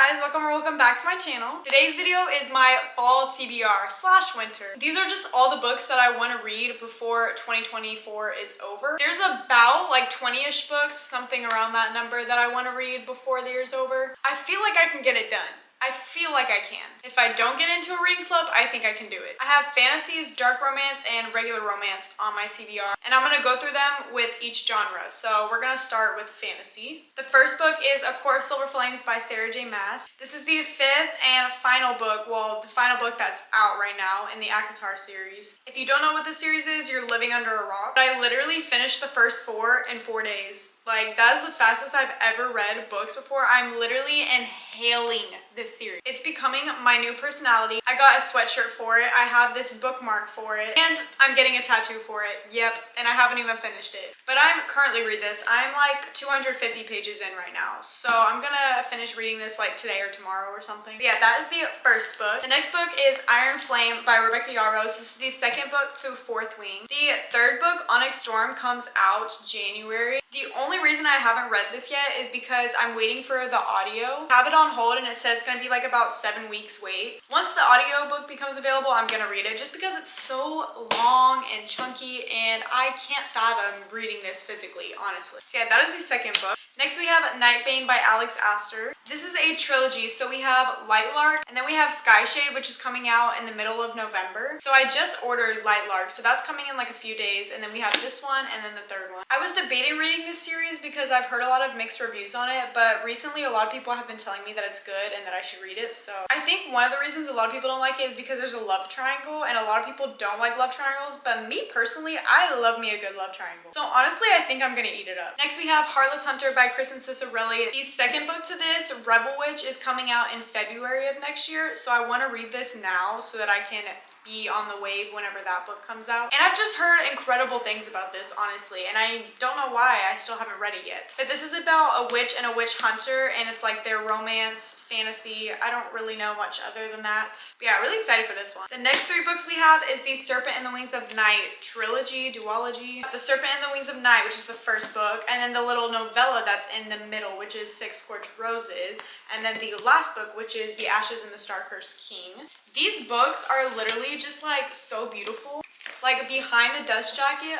guys, welcome back to my channel. Today's video is my fall TBR / winter. These are just all the books that I want to read before 2024 is over. There's about like 20-ish books, something around that number, that I want to read before the year's over. I feel like I can get it done. I feel like I can. If I don't get into a reading slump, I think I can do it. I have fantasies, dark romance, and regular romance on my TBR, and I'm gonna go through them with each genre. So we're gonna start with fantasy. The first book is A Court of Silver Flames by Sarah J. Maas. This is the fifth and final book, well, the final book that's out right now in the ACOTAR series. If you don't know what this series is, you're living under a rock. But I literally finished the first 4 in 4 days. Like, that is the fastest I've ever read books before. I'm literally inhaling this series. It's becoming my new personality. I got a sweatshirt for it. I have this bookmark for it. And I'm getting a tattoo for it. Yep. And I haven't even finished it. But I'm currently reading this. I'm like 250 pages in right now. So I'm gonna finish reading this like today or tomorrow or something. But yeah, that is the first book. The next book is Iron Flame by Rebecca Yarros. This is the second book to Fourth Wing. The third book, Onyx Storm, comes out January. The only reason I haven't read this yet is because I'm waiting for the audio. I have it on hold and it said it's gonna be like about 7 weeks wait. Once the audiobook becomes available, I'm gonna read it just because it's so long and chunky and I can't fathom reading this physically, honestly. So yeah, that is the second book. Next we have Nightbane by Alex Astor. This is a trilogy, so we have Lightlark and then we have Skyshade, which is coming out in the middle of November. So I just ordered Lightlark, so that's coming in like a few days, and then we have this one and then the third one. I was debating reading this series because I've heard a lot of mixed reviews on it, but recently a lot of people have been telling me that it's good and that I should read it. So I think one of the reasons a lot of people don't like it is because there's a love triangle, and a lot of people don't like love triangles, but me personally, I love me a good love triangle. So honestly, I think I'm gonna eat it up. Next we have Heartless Hunter by Kristen Cicerelli. The second book to this, Rebel Witch, is coming out in February of next year, so I want to read this now so that I can be on the wave whenever that book comes out. And I've just heard incredible things about this, honestly, and I don't know why I still haven't read it yet. But this is about a witch and a witch hunter, and it's like their romance, fantasy. I don't really know much other than that. But yeah, really excited for this one. The next 3 books we have is the Serpent and the Wings of Night trilogy, duology. The Serpent and the Wings of Night, which is the first book, and then the little novella that's in the middle, which is Six Scorched Roses, and then the last book, which is The Ashes and the Star-Cursed King. These books are literally just like so beautiful. Like behind the dust jacket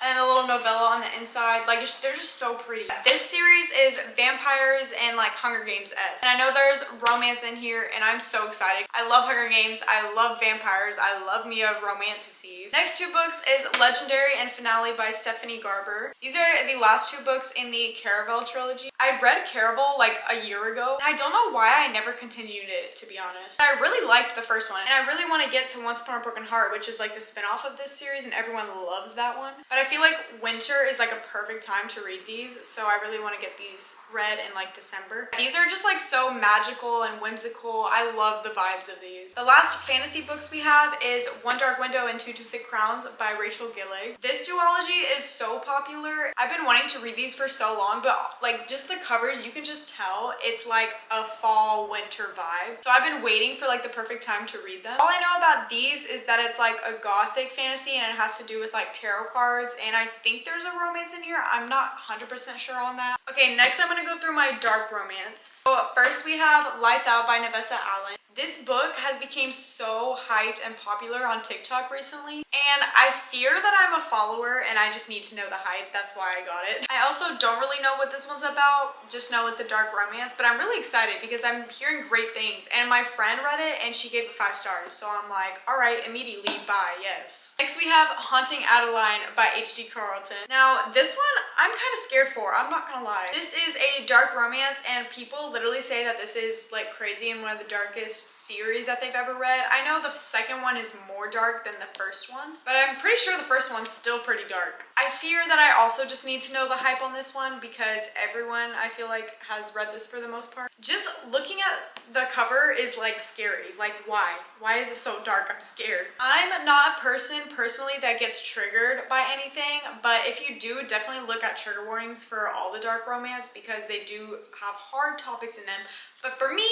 and the little novella on the inside, like they're just so pretty. This series is vampires and like Hunger Games-esque. And I know there's romance in here and I'm so excited. I love Hunger Games, I love vampires, I love me a romanticize. Next 2 books is Legendary and Finale by Stephanie Garber. These are the last 2 books in the Caraval trilogy. I read Caraval like a year ago, and I don't know why I never continued it, to be honest. I really liked the first one, and I really want to get to Once Upon a Broken Heart, which is like the spin-off of this series, and everyone loves that one. But I feel like winter is like a perfect time to read these, so I really want to get these read in like December. These are just like so magical and whimsical. I love the vibes of these. The last fantasy books we have is One Dark Window and Two Sick Crowns by Rachel Gillig. This duology is so popular. I've been wanting to read these for so long, but like just the covers, you can just tell it's like a fall winter vibe. So I've been waiting for like the perfect time to read them. All I know about these is that it's like a gothic fantasy and it has to do with like tarot cards, and I think there's a romance in here. I'm not 100% sure on that. Okay, next I'm gonna go through my dark romance. So first we have Lights Out by Nevessa Allen. This book has become so hyped and popular on TikTok recently, and I fear that I'm a follower and I just need to know the hype. That's why I got it. I also don't really know what this one's about, just know it's a dark romance, but I'm really excited because I'm hearing great things, and my friend read it and she gave it 5 stars, so I'm like, all right, immediately buy, yes. Next we have Haunting Adeline by H.D. Carlton. Now this one I'm kind of scared for, I'm not gonna lie. This is a dark romance, and people literally say that this is like crazy and one of the darkest series that they've ever read. I know the second one is more dark than the first one, but I'm pretty sure the first one's still pretty dark. I fear that I also just need to know the hype on this one because everyone, I feel like, has read this for the most part. Just looking at the cover is like scary. Like, why? Why is it so dark? I'm scared. I'm not a person personally that gets triggered by anything, but if you do, definitely look at trigger warnings for all the dark romance because they do have hard topics in them. But for me,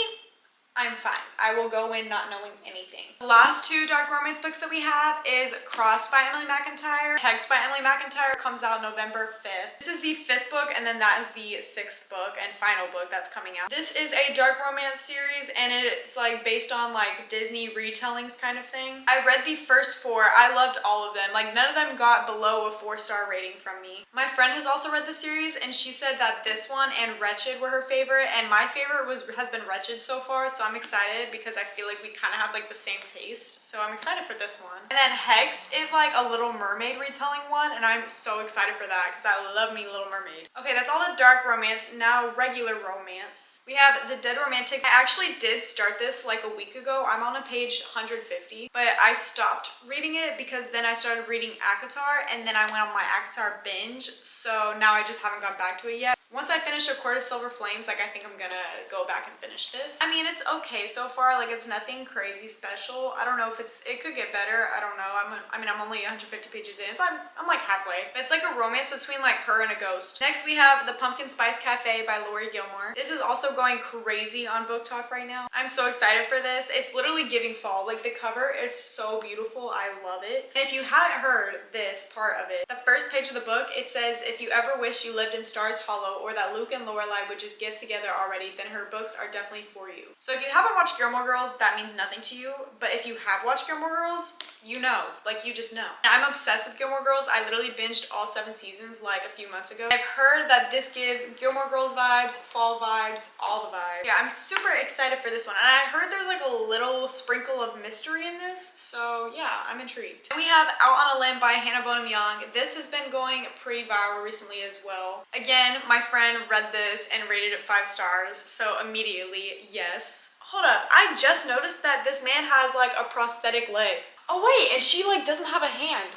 I'm fine. I will go in not knowing anything. The last two dark romance books that we have is Crossed by Emily McIntyre. Hex by Emily McIntyre comes out November 5th. This is the 5th book, and then that is the 6th book and final book that's coming out. This is a dark romance series, and it's like based on like Disney retellings kind of thing. I read the first 4. I loved all of them. Like none of them got below a 4-star rating from me. My friend has also read the series, and she said that this one and Wretched were her favorite, and my favorite has been Wretched so far, so I'm excited because I feel like we kind of have like the same taste, so I'm excited for this one. And then Hexed is like a Little Mermaid retelling one, and I'm so excited for that because I love me Little Mermaid. Okay, that's all the dark romance. Now regular romance. We have The Dead Romantics. I actually did start this like a week ago. I'm on a page 150, but I stopped reading it because then I started reading ACOTAR, and then I went on my ACOTAR binge, so now I just haven't gone back to it yet. Once I finish A Court of Silver Flames, like I think I'm gonna go back and finish this. I mean, it's okay so far. Like it's nothing crazy special. I don't know if it could get better. I don't know. I'm only 150 pages in. So I'm like halfway. But it's like a romance between like her and a ghost. Next we have The Pumpkin Spice Cafe by Lori Gilmore. This is also going crazy on Book Talk right now. I'm so excited for this. It's literally giving fall. Like the cover is so beautiful. I love it. And if you haven't heard this part of it, the first page of the book, it says, if you ever wish you lived in Stars Hollow or that Luke and Lorelai would just get together already, then her books are definitely for you. So if you haven't watched Gilmore Girls, that means nothing to you. But if you have watched Gilmore Girls, you know. Like you just know. I'm obsessed with Gilmore Girls. I literally binged all 7 seasons like a few months ago. I've heard that this gives Gilmore Girls vibes, fall vibes, all the vibes. Yeah, I'm super excited for this one. And I heard there's like a little sprinkle of mystery in this. So yeah, I'm intrigued. And we have Out on a Limb by Hannah Bonham Young. This has been going pretty viral recently as well. Again, my friend read this and rated it 5 stars, so immediately, yes. Hold up, I just noticed that this man has like a prosthetic leg. Oh wait, and she like doesn't have a hand.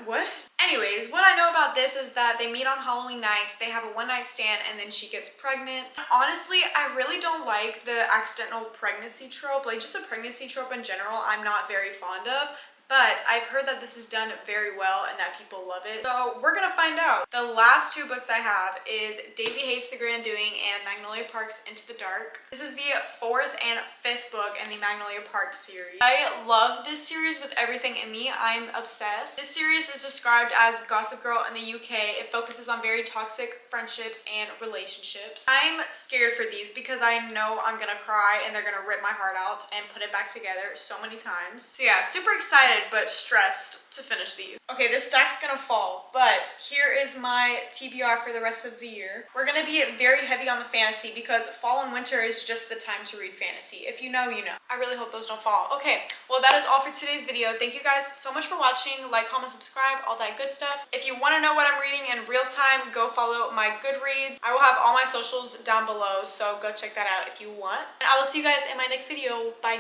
What? Anyways, what I know about this is that they meet on Halloween night, they have a one-night stand, and then she gets pregnant. Honestly, I really don't like the accidental pregnancy trope. Like just a pregnancy trope in general, I'm not very fond of. But I've heard that this is done very well and that people love it. So we're gonna find out. The last 2 books I have is Daisy Hates the Grand Doing and Magnolia Park's Into the Dark. This is the 4th and 5th book in the Magnolia Park series. I love this series with everything in me. I'm obsessed. This series is described as Gossip Girl in the UK. It focuses on very toxic friendships and relationships. I'm scared for these because I know I'm gonna cry and they're gonna rip my heart out and put it back together so many times. So yeah, super excited but stressed to finish these. Okay, this stack's gonna fall, but here is my TBR for the rest of the year. We're gonna be very heavy on the fantasy because fall and winter is just the time to read fantasy. If you know, you know. I really hope those don't fall. Okay, well that is all for today's video. Thank you guys so much for watching. Like, comment, subscribe, all that good stuff. If you wanna know what I'm reading in real time, go follow my Goodreads. I will have all my socials down below, so go check that out if you want. And I will see you guys in my next video. Bye.